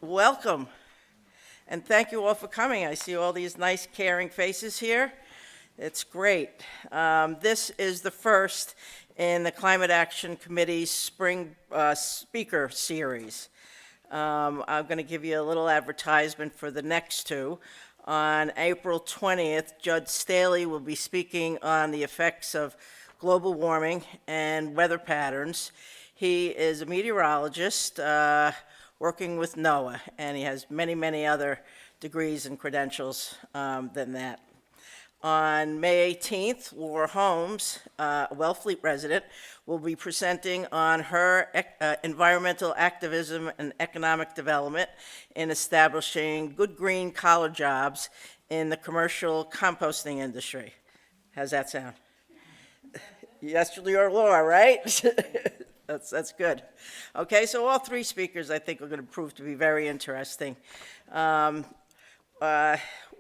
Welcome, and thank you all for coming. I see all these nice, caring faces here. It's great. This is the first in the Climate Action Committee's spring speaker series. I'm going to give you a little advertisement for the next two. On April 20th, Judge Staley will be speaking on the effects of global warming and weather patterns. He is a meteorologist working with NOAA, and he has many, many other degrees and credentials than that. On May 18th, Laura Holmes, a Wellfleet resident, will be presenting on her environmental activism and economic development in establishing good green collar jobs in the commercial composting industry. How's that sound? Yes, you're Laura, right? That's good. Okay, so all three speakers I think are going to prove to be very interesting.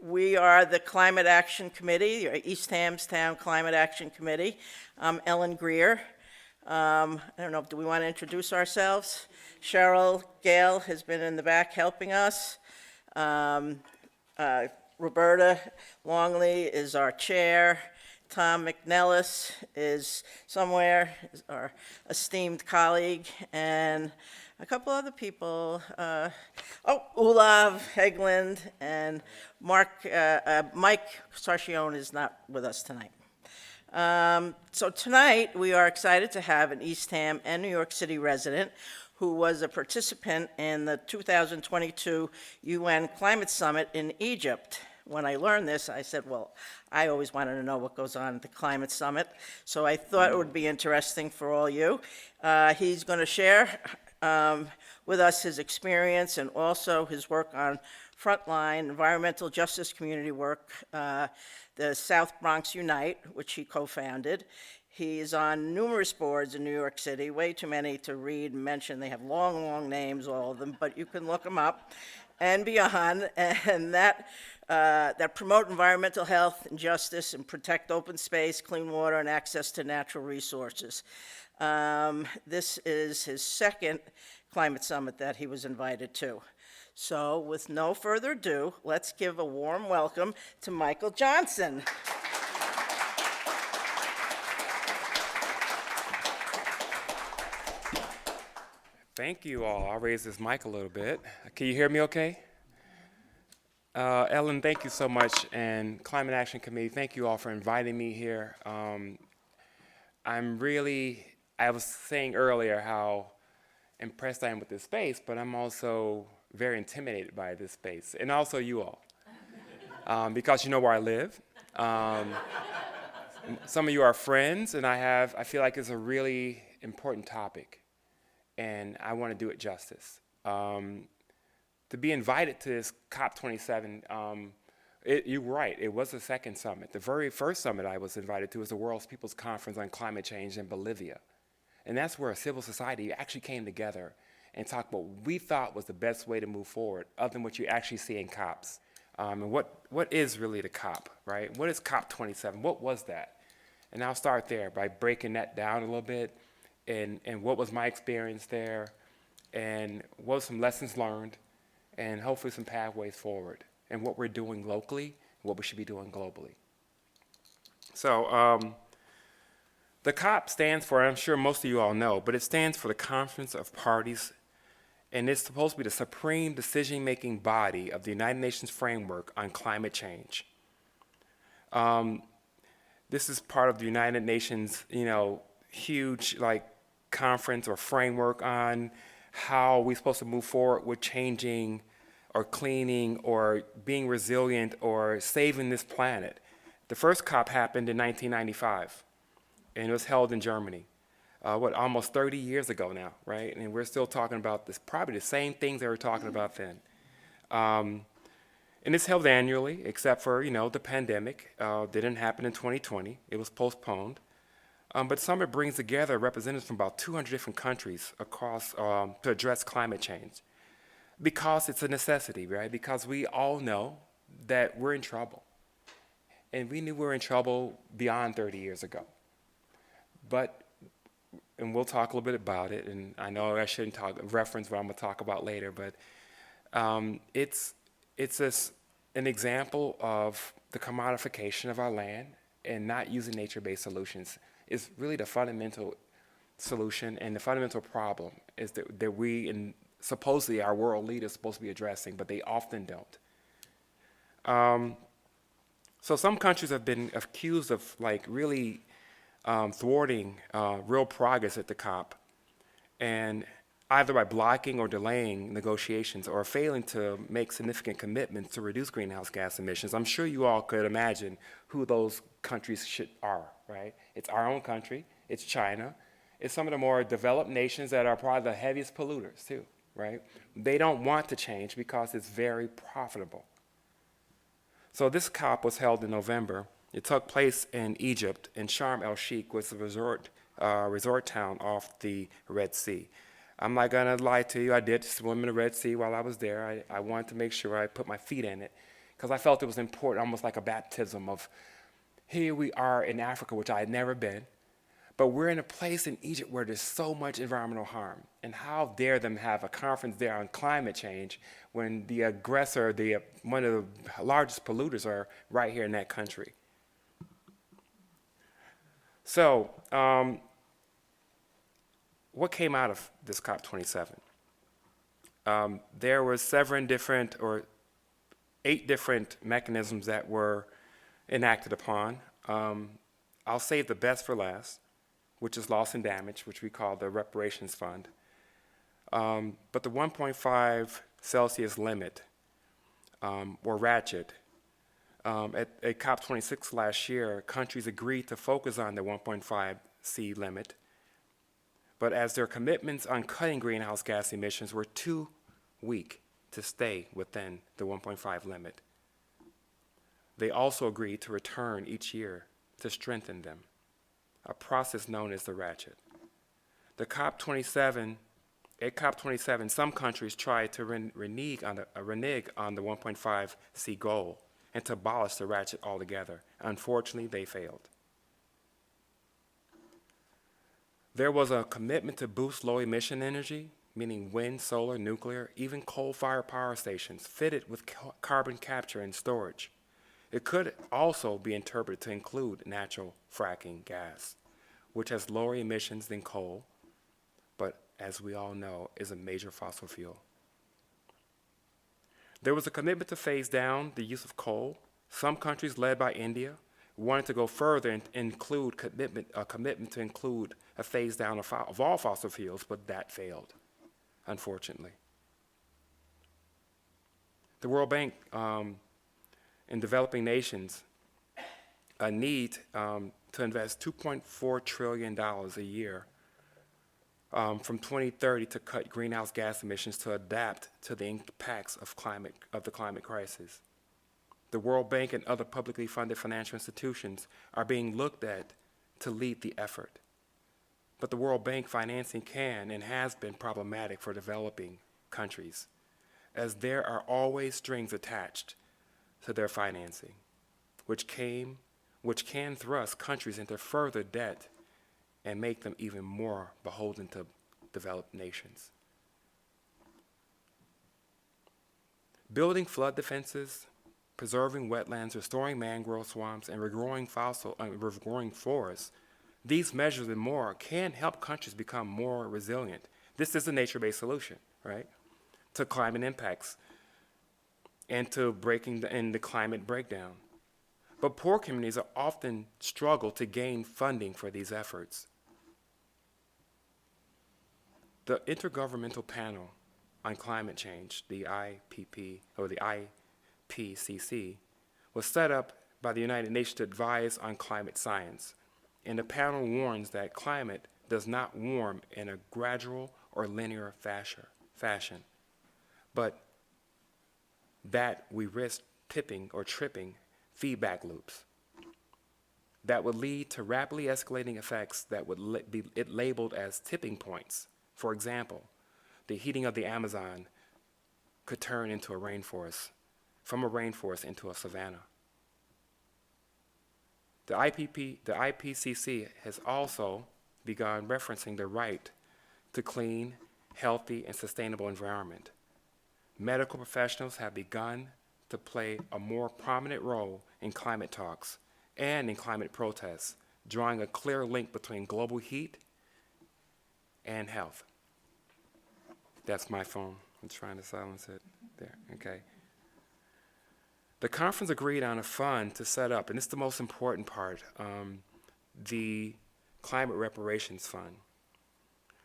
We are the Climate Action Committee, Eastham's Town Climate Action Committee. I'm Ellen Greer. I don't know, do we want to introduce ourselves? Cheryl Gale has been in the back helping us. Roberta Longley is our chair. Tom McNellis is somewhere, is our esteemed colleague, and a couple other people. Olav Hegland and Mike Sarchione is not with us tonight. So tonight we are excited to have an Eastham and New York City resident who was a participant in the 2022 UN Climate Summit in Egypt. When I learned this, I said, well, I always wanted to know what goes on at the Climate Summit, so I thought it would be interesting for all you. He's going to share with us his experience and also his work on frontline environmental justice community work, the South Bronx Unite, which he co-founded. He's on numerous boards in New York City, way too many to read and mention. They have long, long names, all of them, but you can look them up and beyond, and that promote environmental health and justice and protect open space, clean water, and access to natural resources. This is his second climate summit that he was invited to. So with no further ado, let's give a warm welcome to Mychal Johnson. Thank you all. I'll raise this mic a little bit. Can you hear me okay? Ellen, thank you so much, and Climate Action Committee, thank you all for inviting me here. I was saying earlier how impressed I am with this space, but I'm also very intimidated by this space, and also you all, because you know where I live. Some of you are friends, and I feel like it's a really important topic, and I want to do it justice. To be invited to this COP27, you're right, it was the second summit. The very first summit I was invited to was the World's People's Conference on Climate Change in Bolivia. And that's where civil society actually came together and talked about what we thought was the best way to move forward, other than what you actually see in COPs. And what is really the COP, right? What is COP27? What was that? And I'll start there by breaking that down a little bit, and what was my experience there, and what were some lessons learned, and hopefully some pathways forward, and what we're doing locally, and what we should be doing globally. So the COP stands for, I'm sure most of you all know, but it stands for the Conference of Parties, and it's supposed to be the supreme decision-making body of the United Nations framework on climate change. This is part of the United Nations, huge conference or framework on how we're supposed to move forward with changing or cleaning or being resilient or saving this planet. The first COP happened in 1995, and it was held in Germany. Almost 30 years ago now, right? And we're still talking about this, probably the same things they were talking about then. And it's held annually, except for, the pandemic. Didn't happen in 2020. It was postponed. But Summit brings together representatives from about 200 different countries across to address climate change, because it's a necessity, right? Because we all know that we're in trouble. And we knew we were in trouble beyond 30 years ago. And we'll talk a little bit about it, and I know I shouldn't reference what I'm going to talk about later, but It's an example of the commodification of our land and not using nature-based solutions is really the fundamental solution and the fundamental problem is that we and supposedly our world leaders supposed to be addressing, but they often don't. So some countries have been accused of like really thwarting real progress at the COP, and either by blocking or delaying negotiations or failing to make significant commitments to reduce greenhouse gas emissions. I'm sure you all could imagine who those countries are, right? It's our own country, it's China, it's some of the more developed nations that are probably the heaviest polluters too, right? They don't want to change because it's very profitable. So this COP was held in November. It took place in Egypt, and Sharm el-Sheikh was a resort town off the Red Sea. I'm not gonna lie to you, I did swim in the Red Sea while I was there. I wanted to make sure I put my feet in it because I felt it was important, almost like a baptism of here we are in Africa, which I had never been, but we're in a place in Egypt where there's so much environmental harm. And how dare them have a conference there on climate change when the aggressor, one of the largest polluters are right here in that country. So, what came out of this COP27? There were 8 different mechanisms that were enacted upon. I'll save the best for last, which is loss and damage, which we call the reparations fund. But the 1.5 Celsius limit, or ratchet, at COP26 last year, countries agreed to focus on the 1.5 C limit, but as their commitments on cutting greenhouse gas emissions were too weak to stay within the 1.5 limit, they also agreed to return each year to strengthen them, a process known as the ratchet. At COP27, some countries tried to renege on the 1.5 C goal and to abolish the ratchet altogether. Unfortunately, they failed. There was a commitment to boost low-emission energy, meaning wind, solar, nuclear, even coal-fired power stations fitted with carbon capture and storage. It could also be interpreted to include natural fracking gas, which has lower emissions than coal, but as we all know, is a major fossil fuel. There was a commitment to phase down the use of coal. Some countries, led by India, wanted to go further and include a commitment to include a phase down of all fossil fuels, but that failed, unfortunately. The World Bank in developing nations need to invest $2.4 trillion a year from 2030 to cut greenhouse gas emissions to adapt to the impacts of the climate crisis. The World Bank and other publicly funded financial institutions are being looked at to lead the effort. But the World Bank financing can and has been problematic for developing countries, as there are always strings attached to their financing, which can thrust countries into further debt and make them even more beholden to developed nations. Building flood defenses, preserving wetlands, restoring mangrove swamps, and regrowing forests, these measures and more can help countries become more resilient. This is a nature-based solution, right, to climate impacts and to breaking the climate breakdown. But poor communities often struggle to gain funding for these efforts. The Intergovernmental Panel on Climate Change, the IPP, or the IPCC, was set up by the United Nations to advise on climate science. And the panel warns that climate does not warm in a gradual or linear fashion, but that we risk tripping feedback loops that would lead to rapidly escalating effects that would be labeled as tipping points. For example, the heating of the Amazon could turn into a rainforest, from a rainforest into a savanna. The IPCC has also begun referencing the right to clean, healthy, and sustainable environment. medical professionals have begun to play a more prominent role in climate talks and in climate protests, drawing a clear link between global heat and health. That's my phone. I'm trying to silence it. There, okay. The conference agreed on a fund to set up, and this is the most important part, the Climate Reparations Fund.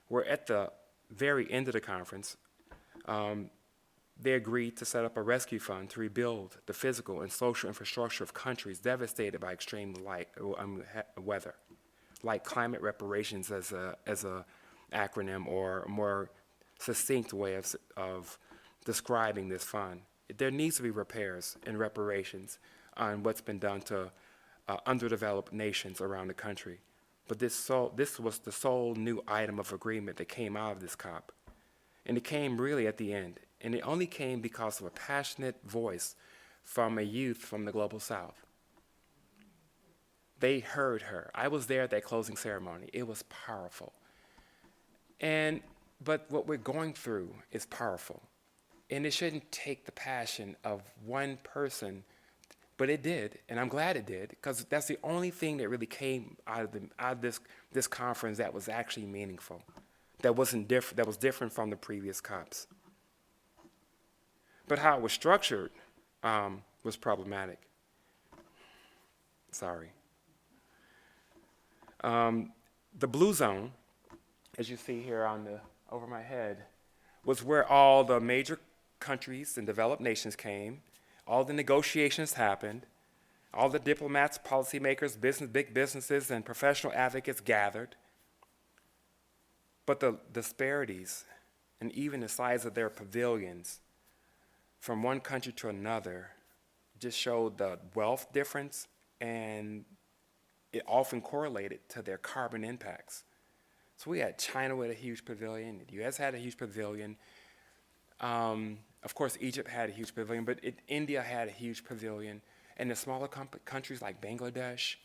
We're at the very end of the conference. They agreed to set up a rescue fund to rebuild the physical and social infrastructure of countries devastated by extreme weather, like climate reparations as a acronym or a more succinct way of describing this fund. There needs to be repairs and reparations on what's been done to underdeveloped nations around the country. But this was the sole new item of agreement that came out of this COP. And it came really at the end. And it only came because of a passionate voice from a youth from the Global South. They heard her. I was there at that closing ceremony. It was powerful. But what we're going through is powerful. And it shouldn't take the passion of one person, but it did, and I'm glad it did, because that's the only thing that really came out of this conference that was actually meaningful, that was different from the previous COPs. But how it was structured was problematic. Sorry. The blue zone, as you see here over my head, was where all the major countries and developed nations came, all the negotiations happened, all the diplomats, policymakers, big businesses, and professional advocates gathered. But the disparities and even the size of their pavilions from one country to another just showed the wealth difference, and it often correlated to their carbon impacts. So we had China with a huge pavilion, the US had a huge pavilion. Of course, Egypt had a huge pavilion, but India had a huge pavilion. And the smaller countries like Bangladesh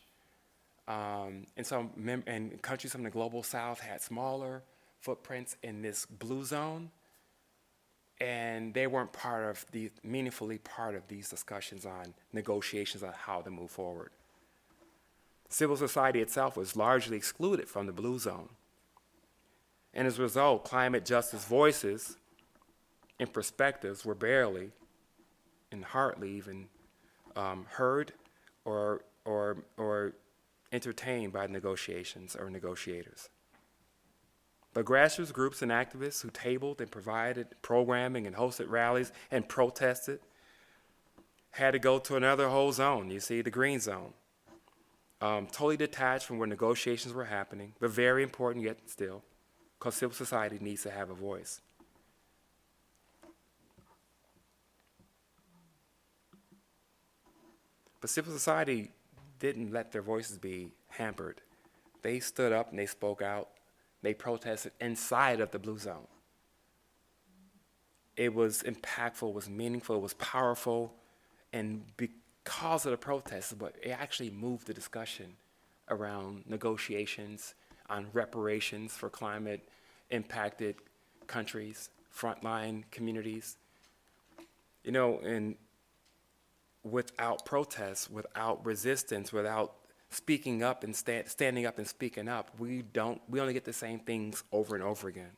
and countries from the Global South had smaller footprints in this blue zone. And they weren't meaningfully part of these discussions on negotiations on how to move forward. Civil society itself was largely excluded from the blue zone. And as a result, climate justice voices and perspectives were barely and hardly even heard or entertained by negotiations or negotiators. But grassroots groups and activists who tabled and provided programming and hosted rallies and protested had to go to another whole zone. You see, the green zone. Totally detached from where negotiations were happening, but very important yet still, because civil society needs to have a voice. But civil society didn't let their voices be hampered. They stood up and they spoke out. They protested inside of the blue zone. It was impactful, it was meaningful, it was powerful, and because of the protests, but it actually moved the discussion around negotiations on reparations for climate impacted countries, frontline communities. You know, and without protests, without resistance, without speaking up and standing up and speaking up, we only get the same things over and over again.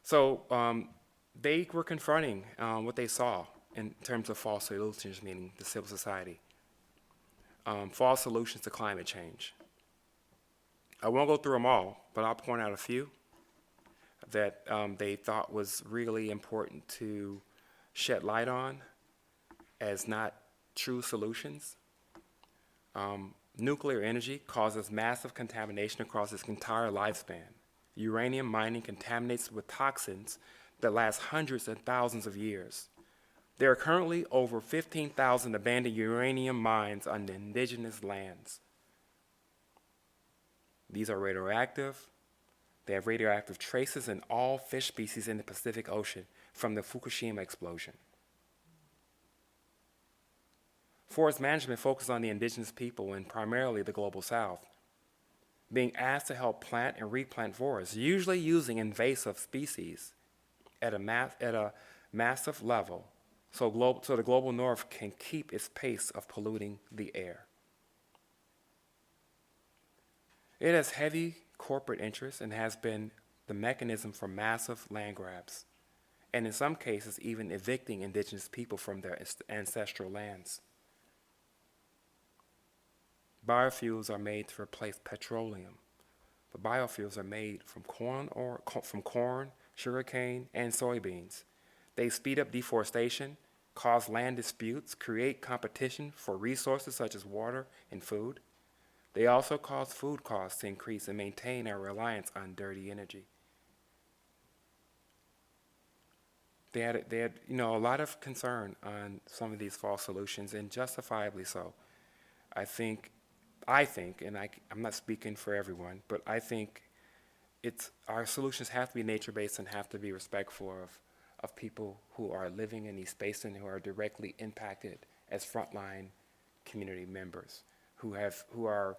So they were confronting what they saw in terms of false solutions, meaning the civil society. False solutions to climate change. I won't go through them all, but I'll point out a few that they thought was really important to shed light on as not true solutions. Nuclear energy causes massive contamination across its entire lifespan. Uranium mining contaminates with toxins that last hundreds and thousands of years. There are currently over 15,000 abandoned uranium mines on the indigenous lands. These are radioactive. They have radioactive traces in all fish species in the Pacific Ocean from the Fukushima explosion. Forest management focuses on the indigenous people and primarily the Global South. being asked to help plant and replant forests, usually using invasive species at a massive level, so the global north can keep its pace of polluting the air. It has heavy corporate interests and has been the mechanism for massive land grabs, and in some cases even evicting indigenous people from their ancestral lands. Biofuels are made to replace petroleum, but biofuels are made from corn, sugarcane, and soybeans. They speed up deforestation, cause land disputes, create competition for resources such as water and food. They also cause food costs to increase and maintain our reliance on dirty energy. They had a lot of concern on some of these false solutions, and justifiably so. I think, and I'm not speaking for everyone, but I think our solutions have to be nature-based and have to be respectful of people who are living in these spaces and who are directly impacted as frontline community members, who are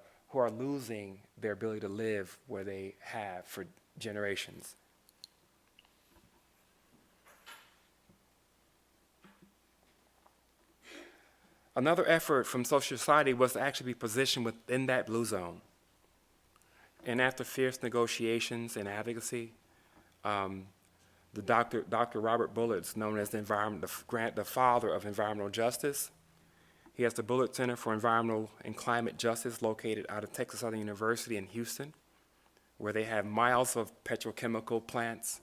losing their ability to live where they have for generations. Another effort from social society was to actually be positioned within that blue zone. And after fierce negotiations and advocacy, the Dr. Robert Bullitt's known as the father of environmental justice. He has the Bullard Center for Environmental and Climate Justice located out of Texas Southern University in Houston, where they have miles of petrochemical plants,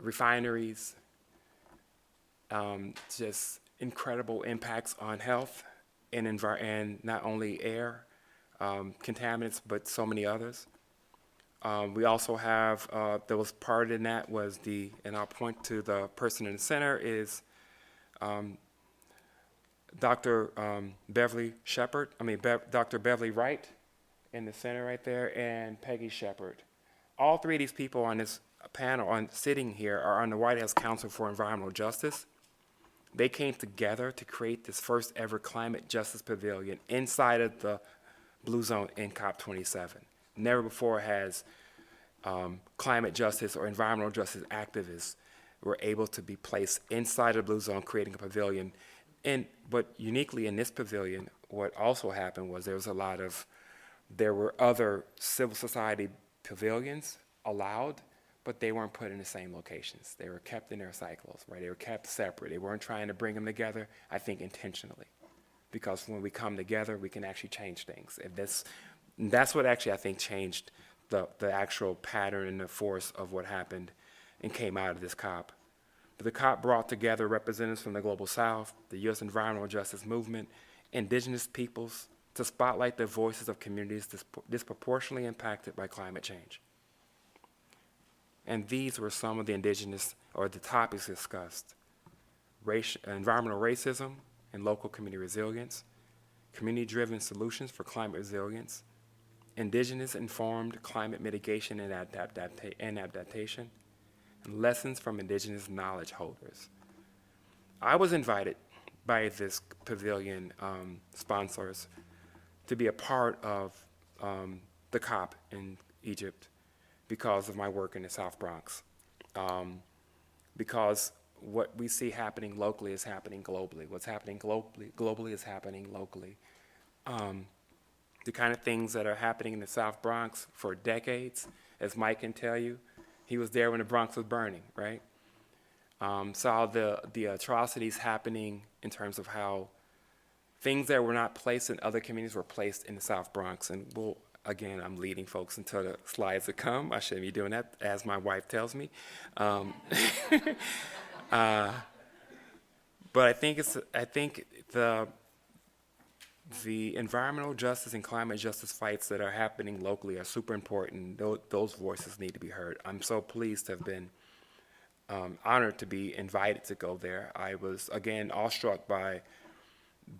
refineries, just incredible impacts on health and not only air, contaminants, but so many others. We also have, that was part in that was and I'll point to the person in the center is Dr. Beverly Wright in the center right there, and Peggy Shepard. All three of these people on this panel sitting here are on the White House Council for Environmental Justice. They came together to create this first ever climate justice pavilion inside of the Blue Zone in COP27. Never before has climate justice or environmental justice activists were able to be placed inside of the Blue Zone, creating a pavilion. But uniquely in this pavilion, what also happened was there were other civil society pavilions allowed, but they weren't put in the same locations. They were kept in their cycles, right? They were kept separate. They weren't trying to bring them together, I think intentionally. Because when we come together, we can actually change things. And that's what actually I think changed the actual pattern and the force of what happened and came out of this COP. But the COP brought together representatives from the Global South, the U.S. environmental justice movement, indigenous peoples, to spotlight the voices of communities disproportionately impacted by climate change. And these were some of the the topics discussed: environmental racism and local community resilience, community-driven solutions for climate resilience, indigenous-informed climate mitigation and adaptation, and lessons from indigenous knowledge holders. I was invited by this pavilion sponsors to be a part of the COP in Egypt because of my work in the South Bronx. Because what we see happening locally is happening globally. What's happening globally is happening locally. The kind of things that are happening in the South Bronx for decades, as Mike can tell you, he was there when the Bronx was burning, right? Saw the atrocities happening in terms of how things that were not placed in other communities were placed in the South Bronx. And again, I'm leading folks until the slides that come. I shouldn't be doing that, as my wife tells me. But I think the environmental justice and climate justice fights that are happening locally are super important. Those voices need to be heard. I'm so pleased to have been honored to be invited to go there. I was, again, awestruck by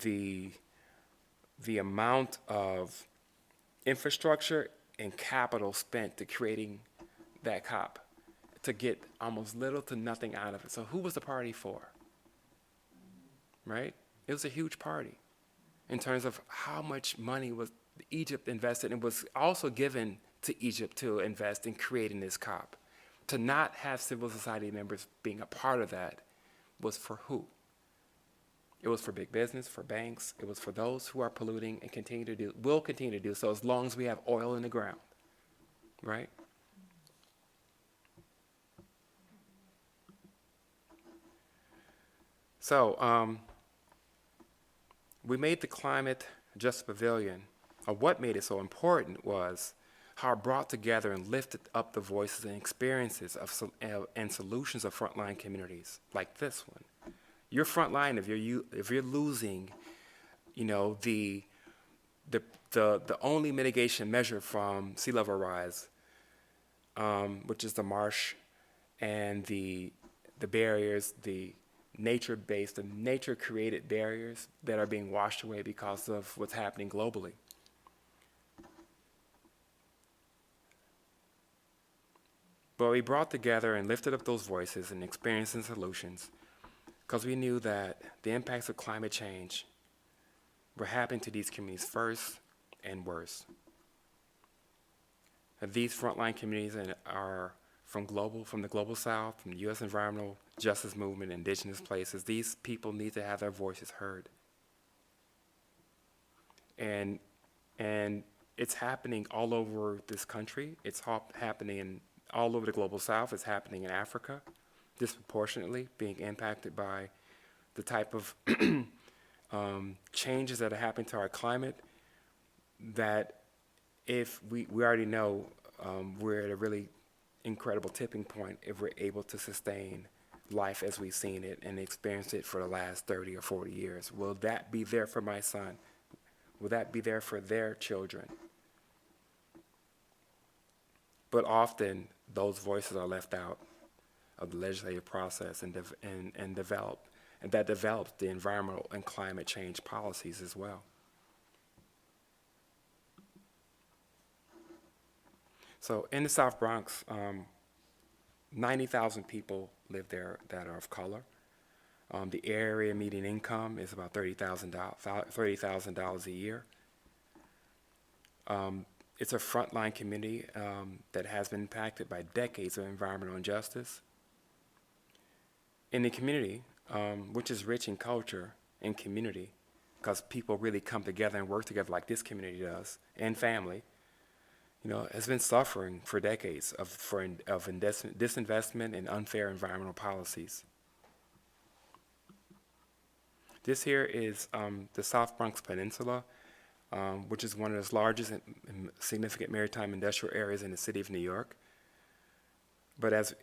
the amount of infrastructure and capital spent to creating that COP, to get almost little to nothing out of it. So who was the party for? Right? It was a huge party in terms of how much money was Egypt invested, and was also given to Egypt to invest in creating this COP. To not have civil society members being a part of that was for who? It was for big business, for banks. It was for those who are polluting and will continue to do so as long as we have oil in the ground, right? So we made the Climate Justice Pavilion. What made it so important was how it brought together and lifted up the voices and experiences and solutions of frontline communities like this one. Your frontline, if you're losing, the only mitigation measure from sea level rise, which is the marsh and the barriers, the nature-based, the nature-created barriers that are being washed away because of what's happening globally. But we brought together and lifted up those voices and experiences and solutions because we knew that the impacts of climate change were happening to these communities first and worse. These frontline communities are from the global south, from the U.S. environmental justice movement, indigenous places. These people need to have their voices heard. And it's happening all over this country. It's happening all over the global south. It's happening in Africa, disproportionately being impacted by the type of changes that are happening to our climate, that if we already know we're at a really incredible tipping point if we're able to sustain life as we've seen it and experienced it for the last 30 or 40 years. Will that be there for my son? Will that be there for their children? But often those voices are left out of the legislative process and that develops the environmental and climate change policies as well. So in the South Bronx, 90,000 people live there that are of color. The area median income is about $30,000 a year. It's a frontline community that has been impacted by decades of environmental injustice. In the community, which is rich in culture and community, because people really come together and work together like this community does, and family, has been suffering for decades of disinvestment and unfair environmental policies. This here is the South Bronx Peninsula, which is one of the largest and significant maritime industrial areas in the city of New York. But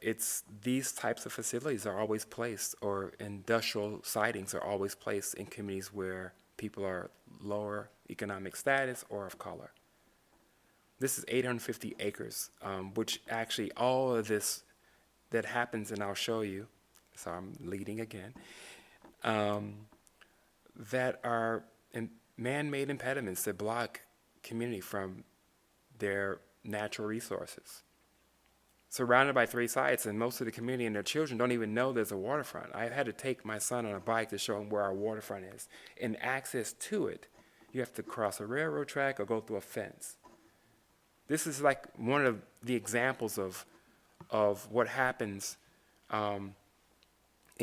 these types of facilities are always placed, or industrial sightings are always placed in communities where people are lower economic status or of color. This is 850 acres, which actually all of this that happens, and I'll show you, so I'm leading again, that are man-made impediments that block community from their natural resources. Surrounded by 3 sites, and most of the community and their children don't even know there's a waterfront. I've had to take my son on a bike to show him where our waterfront is. And access to it, you have to cross a railroad track or go through a fence. This is like one of the examples of what happens in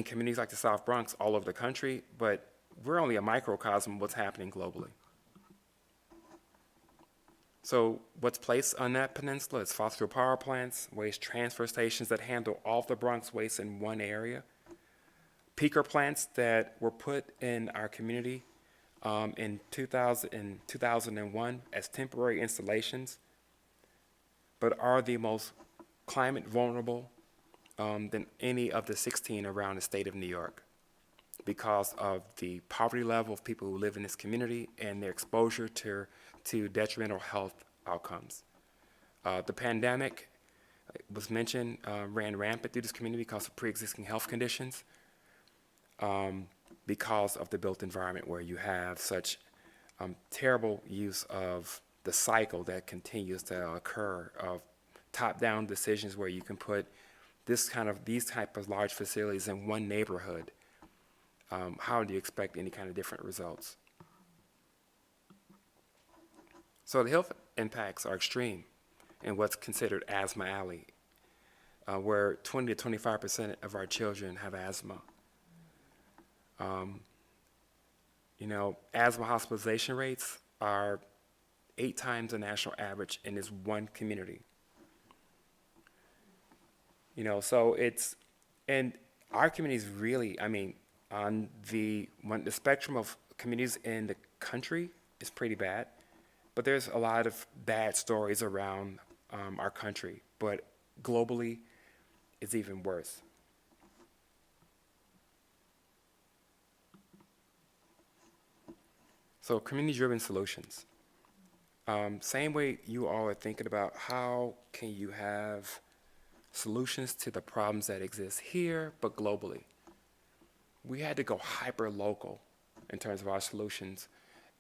communities like the South Bronx all over the country, but we're only a microcosm of what's happening globally. So what's placed on that peninsula is fossil power plants, waste transfer stations that handle all of the Bronx waste in one area, peaker plants that were put in our community in 2001 as temporary installations, but are the most climate vulnerable than any of the 16 around the state of New York because of the poverty level of people who live in this community and their exposure to detrimental health outcomes. The pandemic was mentioned, ran rampant through this community because of pre-existing health conditions, because of the built environment where you have such terrible use of the cycle that continues to occur of top-down decisions where you can put these type of large facilities in one neighborhood. How do you expect any kind of different results? So the health impacts are extreme in what's considered asthma alley, where 20 to 25% of our children have asthma. Asthma hospitalization rates are 8 times the national average in this one community. So and our community is really, on the spectrum of communities in the country is pretty bad, but there's a lot of bad stories around our country, but globally, it's even worse. So community-driven solutions. Same way you all are thinking about how can you have solutions to the problems that exist here, but globally. We had to go hyper local in terms of our solutions,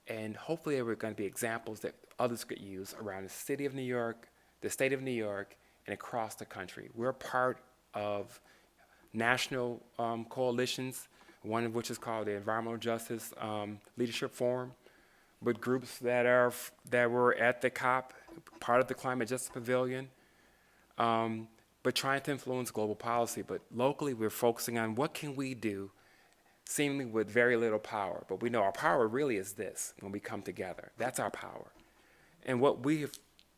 and hopefully there were going to be examples that others could use around the city of New York, the state of New York, and across the country. We're part of national coalitions, one of which is called the Environmental Justice Leadership Forum, with groups that were at the COP, part of the Climate Justice Pavilion, but trying to influence global policy. But locally, we're focusing on what can we do, seemingly with very little power. But we know our power really is this, when we come together. That's our power. And what we have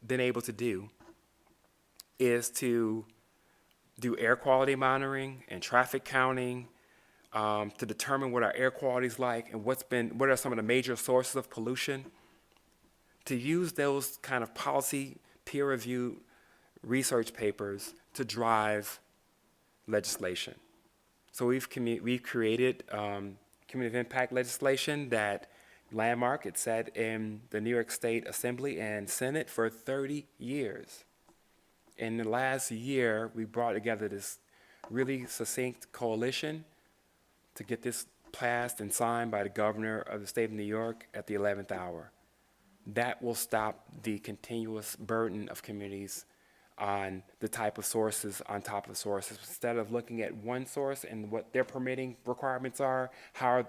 been able to do is to do air quality monitoring and traffic counting, to determine what our air quality is like and what are some of the major sources of pollution, to use those kind of policy peer-reviewed research papers to drive legislation. So we've created community impact legislation that landmark. It sat in the New York State Assembly and Senate for 30 years. In the last year, we brought together this really succinct coalition to get this passed and signed by the governor of the state of New York at the 11th hour. That will stop the continuous burden of communities on the type of sources on top of sources. Instead of looking at one source and what their permitting requirements are,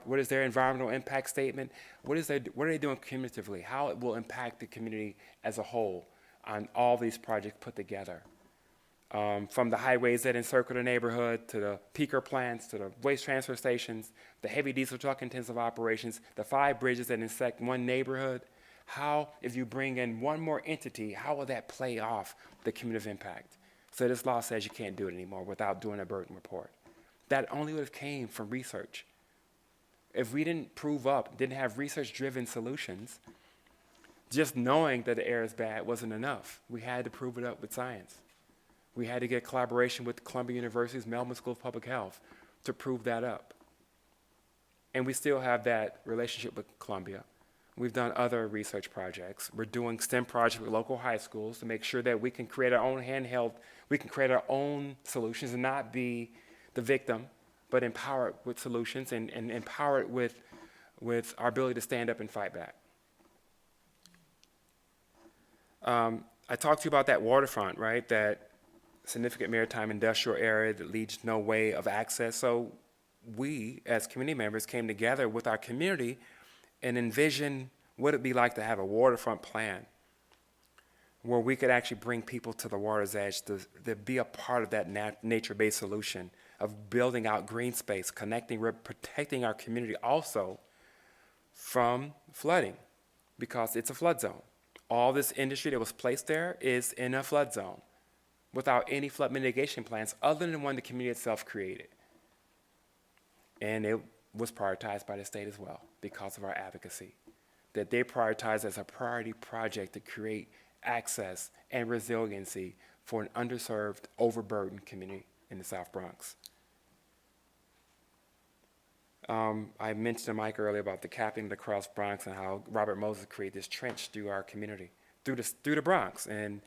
what is their environmental impact statement, what are they doing cumulatively, how it will impact the community as a whole on all these projects put together. From the highways that encircle the neighborhood, to the peaker plants, to the waste transfer stations, the heavy diesel truck intensive operations, the 5 bridges that intersect one neighborhood. How, if you bring in one more entity, how will that play off the cumulative impact? So this law says you can't do it anymore without doing a burden report. That only would have came from research. If we didn't didn't have research-driven solutions, just knowing that the air is bad wasn't enough. We had to prove it up with science. We had to get collaboration with Columbia University's Melbourne School of Public Health to prove that up. And we still have that relationship with Columbia. We've done other research projects. We're doing STEM projects with local high schools to make sure that we can create our own we can create our own solutions and not be the victim, but empower it with solutions and empower it with our ability to stand up and fight back. I talked to you about that waterfront, right? That significant maritime industrial area that leaves no way of access. So we, as community members, came together with our community and envision what it'd be like to have a waterfront plan where we could actually bring people to the water's edge to be a part of that nature-based solution of building out green space, protecting our community also from flooding, because it's a flood zone. All this industry that was placed there is in a flood zone without any flood mitigation plans other than one the community itself created. And it was prioritized by the state as well because of our advocacy, that they prioritized as a priority project to create access and resiliency for an underserved, overburdened community in the South Bronx. I mentioned to Mike earlier about the capping the cross Bronx and how Robert Moses created this trench through our community, through the Bronx, and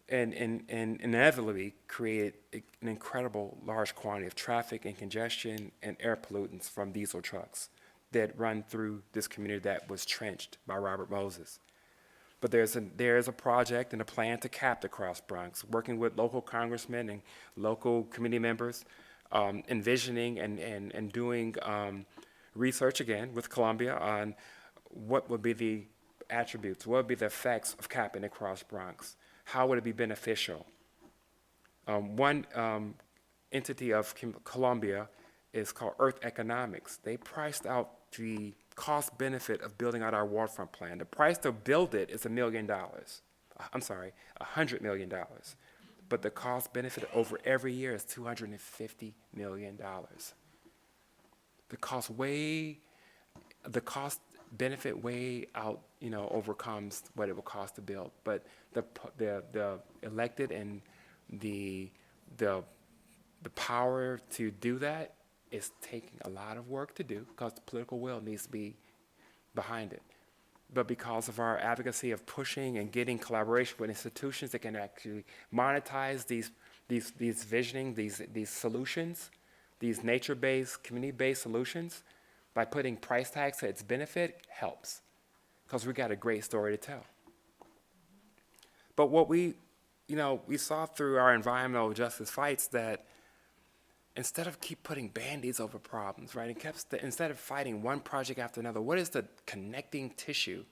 inevitably created an incredible large quantity of traffic and congestion and air pollutants from diesel trucks that run through this community that was trenched by Robert Moses. But there's a project and a plan to cap the cross Bronx, working with local congressmen and local community members, envisioning and doing research again with Columbia on what would be the attributes? What would be the effects of capping across Bronx? How would it be beneficial? One entity of Colombia is called Earth Economics. They priced out the cost benefit of building out our waterfront plan. The price to build it is $1 million. I'm sorry, $100 million. But the cost benefit over every year is $250 million. The cost benefit way out, overcomes what it will cost to build. But the elected and the power to do that is taking a lot of work to do because the political will needs to be behind it. But because of our advocacy of pushing and getting collaboration with institutions that can actually monetize these visioning, these solutions, these nature-based, community-based solutions, by putting price tags to its benefit helps, because we got a great story to tell. But what we saw through our environmental justice fights that instead of keep putting Band-Aids over problems, right, instead of fighting one project after another, what is the connecting tissue?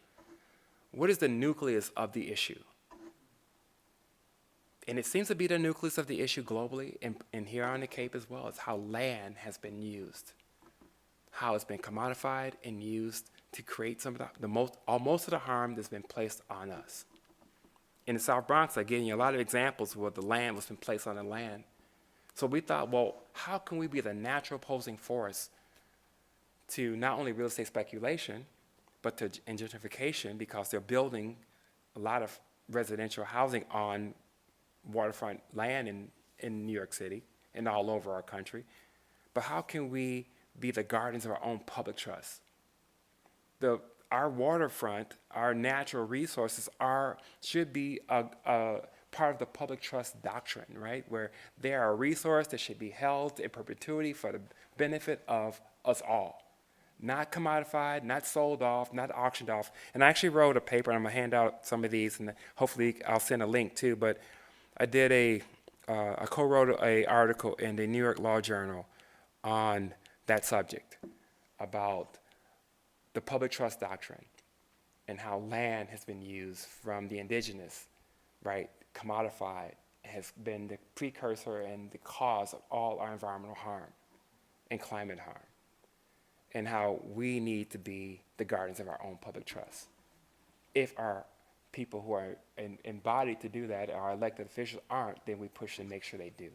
What is the nucleus of the issue? And it seems to be the nucleus of the issue globally, and here on the Cape as well, is how land has been used, how it's been commodified and used to create some of most of the harm that's been placed on us. In the South Bronx, I'm getting a lot of examples where the land was been placed on the land. So we thought, well, how can we be the natural opposing force to not only real estate speculation, but to gentrification, because they're building a lot of residential housing on waterfront land in New York City and all over our country. But how can we be the guardians of our own public trust? Our waterfront, our natural resources should be a part of the public trust doctrine, right? Where they are a resource that should be held in perpetuity for the benefit of us all. Not commodified, not sold off, not auctioned off. And I actually wrote a paper, and I'm gonna hand out some of these, and hopefully I'll send a link too, but I co-wrote an article in the New York Law Journal on that subject about the public trust doctrine and how land has been used from the indigenous, right, commodified, has been the precursor and the cause of all our environmental harm and climate harm, and how we need to be the guardians of our own public trust. If our people who are embodied to do that, our elected officials aren't, then we push and make sure they do.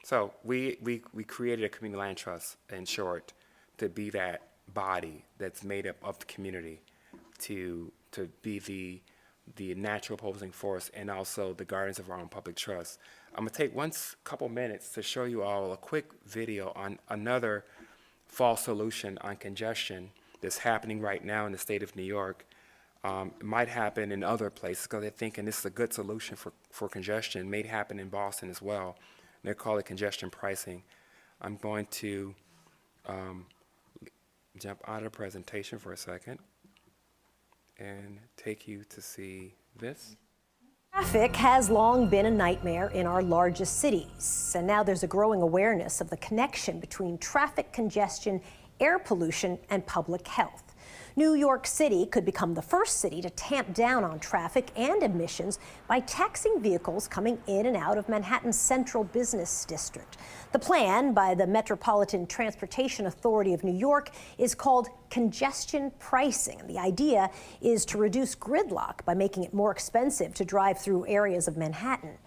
So we created a community land trust, in short, to be that body that's made up of the community, to be the natural opposing force and also the guardians of our own public trust. I'm gonna take couple minutes to show you all a quick video on another false solution on congestion that's happening right now in the state of New York. It might happen in other places because they're thinking this is a good solution for congestion. It may happen in Boston as well. They call it congestion pricing. I'm going to jump out of the presentation for a second and take you to see this. Traffic has long been a nightmare in our largest cities, and now there's a growing awareness of the connection between traffic congestion, air pollution, and public health. New York City could become the first city to tamp down on traffic and emissions by taxing vehicles coming in and out of Manhattan's central business district. The plan by the Metropolitan Transportation Authority of New York is called congestion pricing. The idea is to reduce gridlock by making it more expensive to drive through areas of Manhattan.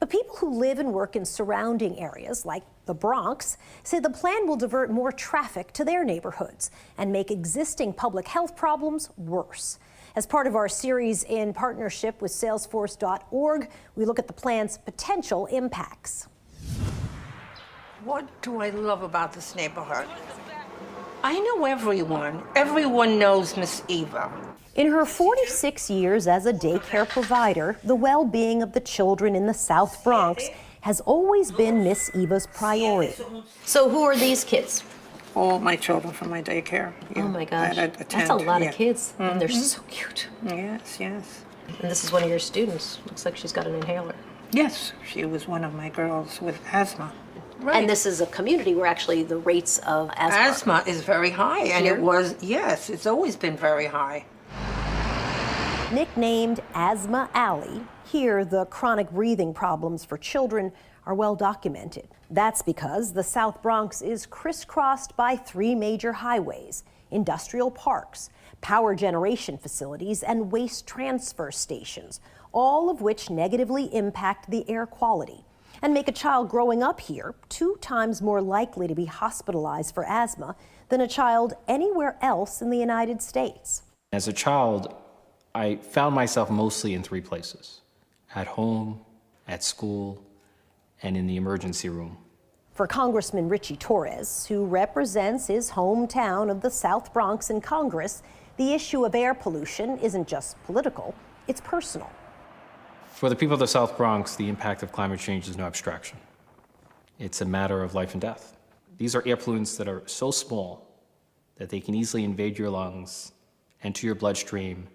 But people who live and work in surrounding areas, like the Bronx, say the plan will divert more traffic to their neighborhoods and make existing public health problems worse. As part of our series in partnership with Salesforce.org, we look at the plan's potential impacts. What do I love about this neighborhood? I know everyone. Everyone knows Miss Eva. In her 46 years as a daycare provider, the well-being of the children in the South Bronx has always been Miss Eva's priority. So who are these kids? All my children from my daycare. Oh my gosh, that attend, that's a lot yeah. of kids. And they're so cute. Yes, yes. And this is one of your students. Looks like she's got an inhaler. Yes, she was one of my girls with asthma. Right. And this is a community where actually the rates of Asthma is very high, and Here? it was, yes, it's always been very high. Nicknamed Asthma Alley, here the chronic breathing problems for children are well documented. That's because the South Bronx is crisscrossed by 3 major highways, industrial parks, power generation facilities, and waste transfer stations, all of which negatively impact the air quality and make a child growing up here 2 times more likely to be hospitalized for asthma than a child anywhere else in the United States. As a child, I found myself mostly in 3 places: at home, at school, and in the emergency room. For Congressman Richie Torres, who represents his hometown of the South Bronx in Congress, the issue of air pollution isn't just political, it's personal. For the people of the South Bronx, the impact of climate change is no abstraction. It's a matter of life and death. These are air pollutants that are so small that they can easily invade your lungs, enter your bloodstream,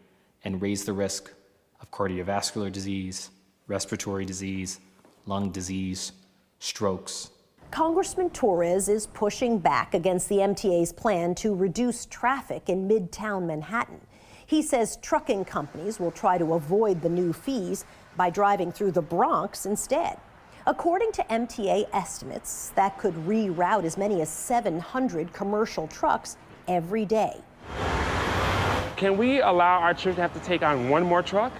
and raise the risk of cardiovascular disease, respiratory disease, lung disease, strokes. Congressman Torres is pushing back against the MTA's plan to reduce traffic in Midtown Manhattan. He says trucking companies will try to avoid the new fees by driving through the Bronx instead. According to MTA estimates, that could reroute as many as 700 commercial trucks every day. Can we allow our children to have to take on one more truck?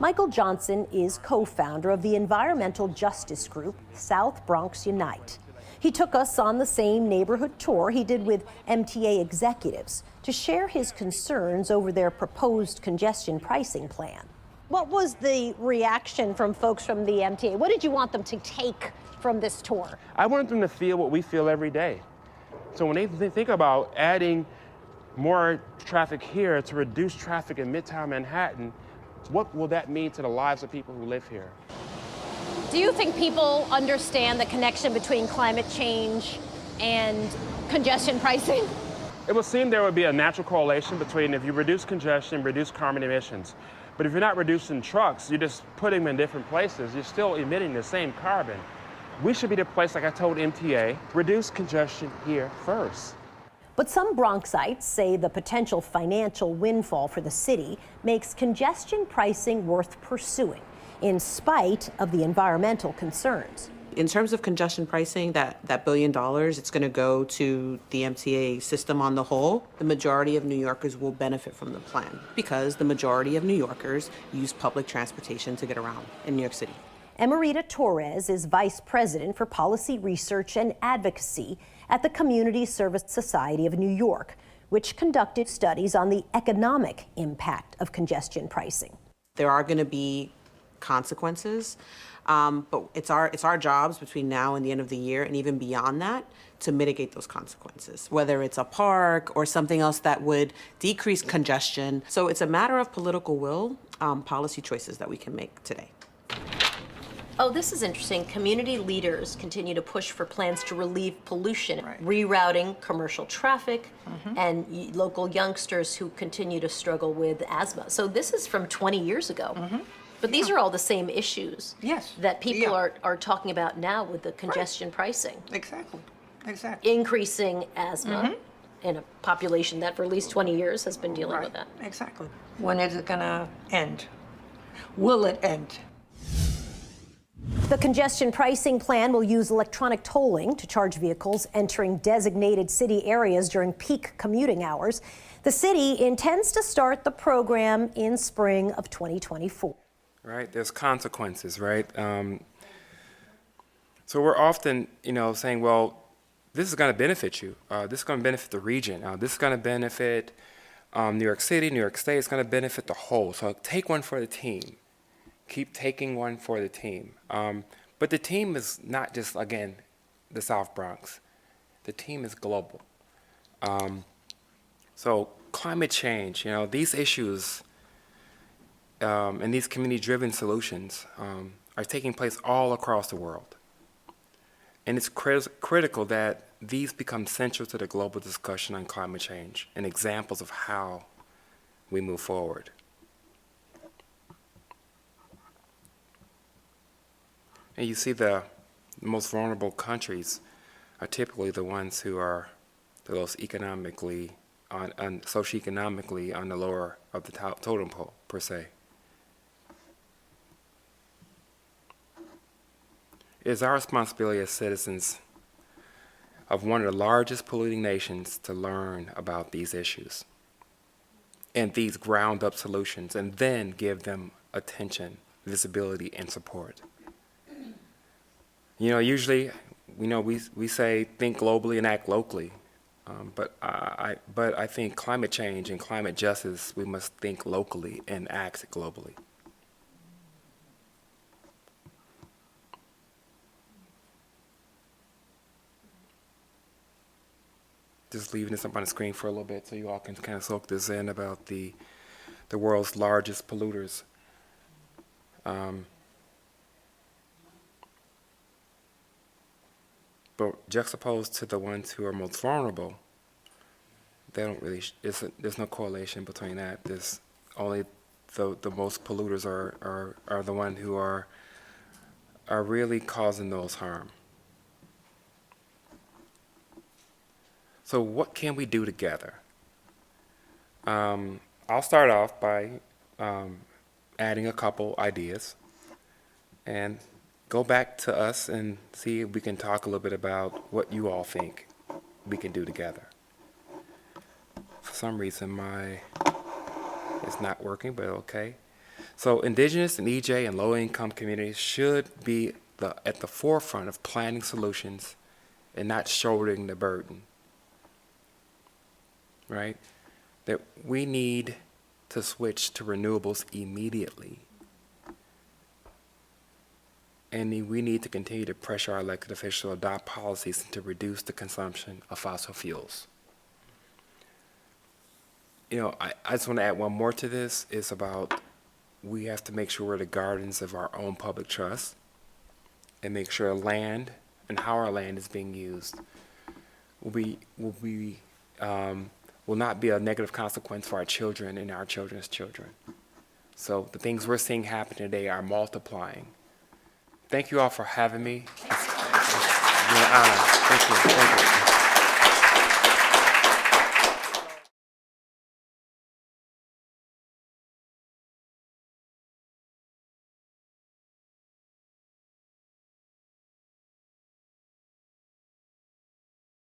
Mychal Johnson is co-founder of the environmental justice group South Bronx Unite. He took us on the same neighborhood tour he did with MTA executives to share his concerns over their proposed congestion pricing plan. What was the reaction from folks from the MTA? What did you want them to take from this tour? I wanted them to feel what we feel every day. So when they think about adding more traffic here to reduce traffic in Midtown Manhattan, what will that mean to the lives of people who live here? Do you think people understand the connection between climate change and congestion pricing? It would seem there would be a natural correlation between if you reduce congestion, reduce carbon emissions. But if you're not reducing trucks, you just put them in different places, you're still emitting the same carbon. We should be the place, like I told MTA, reduce congestion here first. But some Bronxites say the potential financial windfall for the city makes congestion pricing worth pursuing, in spite of the environmental concerns. In terms of congestion pricing, that $1 billion, it's going to go to the MTA system on the whole. The majority of New Yorkers will benefit from the plan because the majority of New Yorkers use public transportation to get around in New York City. Emerita Torres is Vice President for Policy Research and Advocacy at the Community Service Society of New York, which conducted studies on the economic impact of congestion pricing. There are going to be consequences, but it's our jobs between now and the end of the year and even beyond that to mitigate those consequences, whether it's a park or something else that would decrease congestion. So it's a matter of political will, policy choices that we can make today. Oh, this is interesting. Community leaders continue to push for plans to relieve pollution, Right. rerouting commercial traffic, and local youngsters who continue to struggle with asthma. So this is from 20 years ago. But these are all the same issues Yes. that people Yeah. are talking about now with the congestion pricing. Exactly. Exactly. Increasing asthma in a population that for at least 20 years has been dealing with that. Exactly. When is it going to end? Will it end? The congestion pricing plan will use electronic tolling to charge vehicles entering designated city areas during peak commuting hours. The city intends to start the program in spring of 2024. Right, there's consequences, right? So we're often, saying, well, this is going to benefit you. This is going to benefit the region. This is going to benefit New York City, New York State. It's going to benefit the whole. So take one for the team. Keep taking one for the team. But the team is not just, again, the South Bronx. The team is global. So climate change, these issues and these community-driven solutions are taking place all across the world. And it's critical that these become central to the global discussion on climate change and examples of how we move forward. And you see the the most vulnerable countries are typically the ones who are the most economically, socioeconomically on the lower of the totem pole, per se. It is our responsibility as citizens of one of the largest polluting nations to learn about these issues and these ground-up solutions, and then give them attention, visibility, and support. You know, usually, we say think globally and act locally, but I think climate change and climate justice, we must think locally and act globally. Just leaving this up on the screen for a little bit so you all can kind of soak this in about the world's largest polluters. But juxtaposed to the ones who are most vulnerable, they don't really, there's no correlation between that. There's only the most polluters are the ones who are really causing the most harm. So what can we do together? I'll start off by adding a couple ideas and go back to us and see if we can talk a little bit about what you all think we can do together. For some reason, it's not working, but okay. So indigenous and EJ and low-income communities should be at the forefront of planning solutions and not shouldering the burden. Right? That we need to switch to renewables immediately. And we need to continue to pressure our elected officials to adopt policies to reduce the consumption of fossil fuels. You know, I just want to add one more to this. It's about we have to make sure we're the guardians of our own public trust and make sure land and how our land is being used will not be a negative consequence for our children and our children's children. So the things we're seeing happen today are multiplying. Thank you all for having me. It's been an honor. Thank you. Thank you.